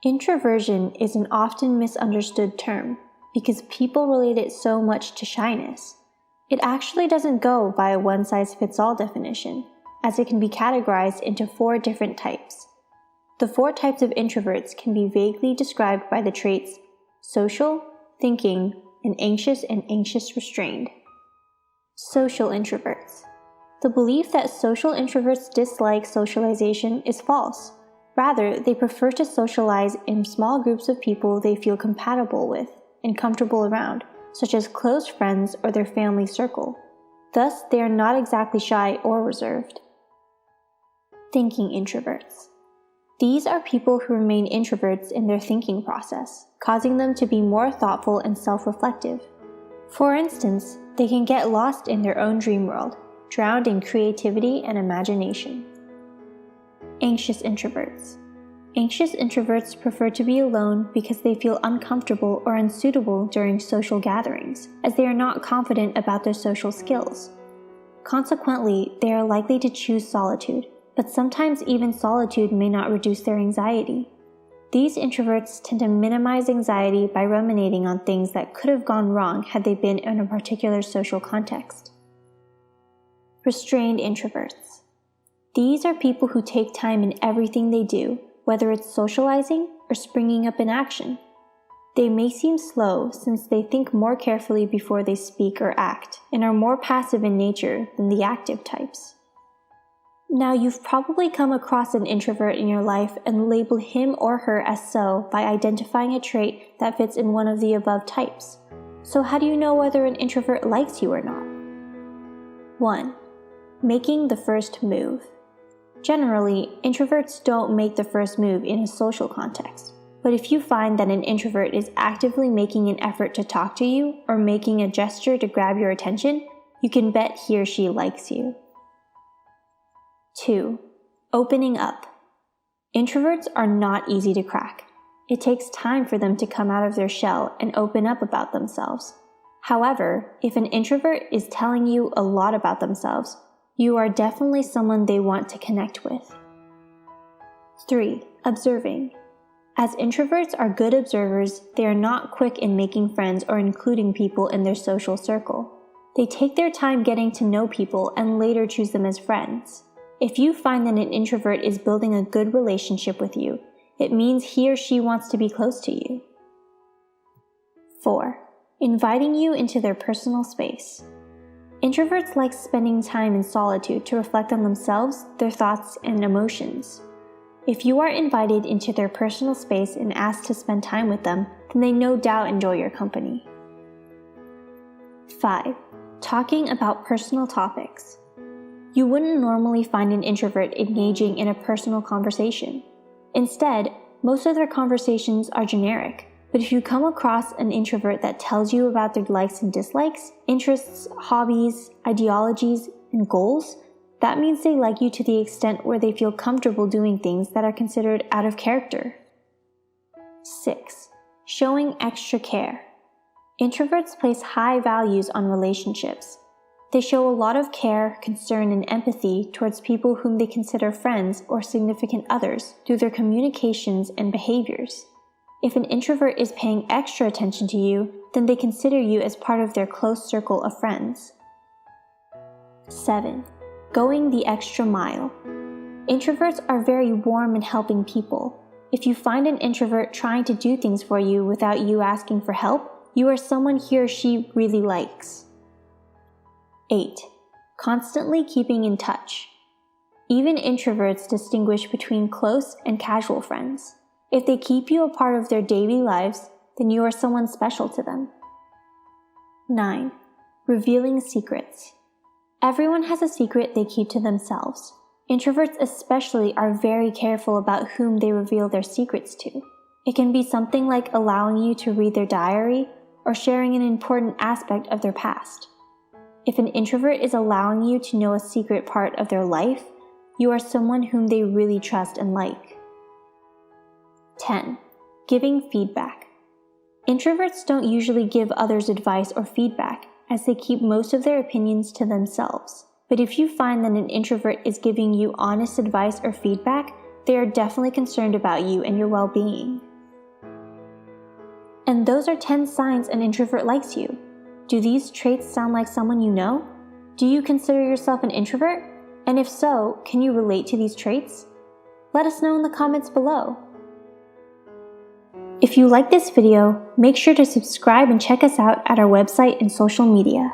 Introversion is an often misunderstood term because people relate it so much to shyness. It actually doesn't go by a one-size-fits-all definition, as it can be categorized into 4 different types. The 4 types of introverts can be vaguely described by the traits social, thinking, and anxious restrained. Social introverts. The belief that social introverts dislike socialization is false. Rather, they prefer to socialize in small groups of people they feel compatible with and comfortable around, such as close friends or their family circle. Thus, they are not exactly shy or reserved. Thinking introverts. These are people who remain introverts in their thinking process, causing them to be more thoughtful and self-reflective. For instance, they can get lost in their own dream world, drowned in creativity and imagination. Anxious introverts. Anxious introverts prefer to be alone because they feel uncomfortable or unsuitable during social gatherings, as they are not confident about their social skills. Consequently, they are likely to choose solitude, but sometimes even solitude may not reduce their anxiety. These introverts tend to minimize anxiety by ruminating on things that could have gone wrong had they been in a particular social context. Restrained introverts. These are people who take time in everything they do, whether it's socializing or springing up in action. They may seem slow since they think more carefully before they speak or act, and are more passive in nature than the active types. Now, you've probably come across an introvert in your life and labeled him or her as so by identifying a trait that fits in one of the above types. So how do you know whether an introvert likes you or not? 1. Making the first move. Generally, introverts don't make the first move in a social context. But if you find that an introvert is actively making an effort to talk to you or making a gesture to grab your attention, you can bet he or she likes you. 2. Opening up. Introverts are not easy to crack. It takes time for them to come out of their shell and open up about themselves. However, if an introvert is telling you a lot about themselves, you are definitely someone they want to connect with. 3. Observing. As introverts are good observers, they are not quick in making friends or including people in their social circle. They take their time getting to know people and later choose them as friends. If you find that an introvert is building a good relationship with you, it means he or she wants to be close to you. 4. Inviting you into their personal space. Introverts like spending time in solitude to reflect on themselves, their thoughts, and emotions. If you are invited into their personal space and asked to spend time with them, then they no doubt enjoy your company. 5. Talking about personal topics. You wouldn't normally find an introvert engaging in a personal conversation. Instead, most of their conversations are generic. But if you come across an introvert that tells you about their likes and dislikes, interests, hobbies, ideologies, and goals, that means they like you to the extent where they feel comfortable doing things that are considered out of character. 6. Showing extra care. Introverts place high values on relationships. They show a lot of care, concern, and empathy towards people whom they consider friends or significant others through their communications and behaviors. If an introvert is paying extra attention to you, then they consider you as part of their close circle of friends. 7. Going the extra mile. Introverts are very warm and helping people. If you find an introvert trying to do things for you without you asking for help, you are someone he or she really likes. 8. Constantly keeping in touch. Even introverts distinguish between close and casual friends. If they keep you a part of their daily lives, then you are someone special to them. 9. Revealing secrets. Everyone has a secret they keep to themselves. Introverts especially are very careful about whom they reveal their secrets to. It can be something like allowing you to read their diary or sharing an important aspect of their past. If an introvert is allowing you to know a secret part of their life, you are someone whom they really trust and like. 10. Giving feedback. Introverts don't usually give others advice or feedback, as they keep most of their opinions to themselves. But if you find that an introvert is giving you honest advice or feedback, they are definitely concerned about you and your well-being. And those are 10 signs an introvert likes you. Do these traits sound like someone you know? Do you consider yourself an introvert? And if so, can you relate to these traits? Let us know in the comments below. If you like this video, make sure to subscribe and check us out at our website and social media.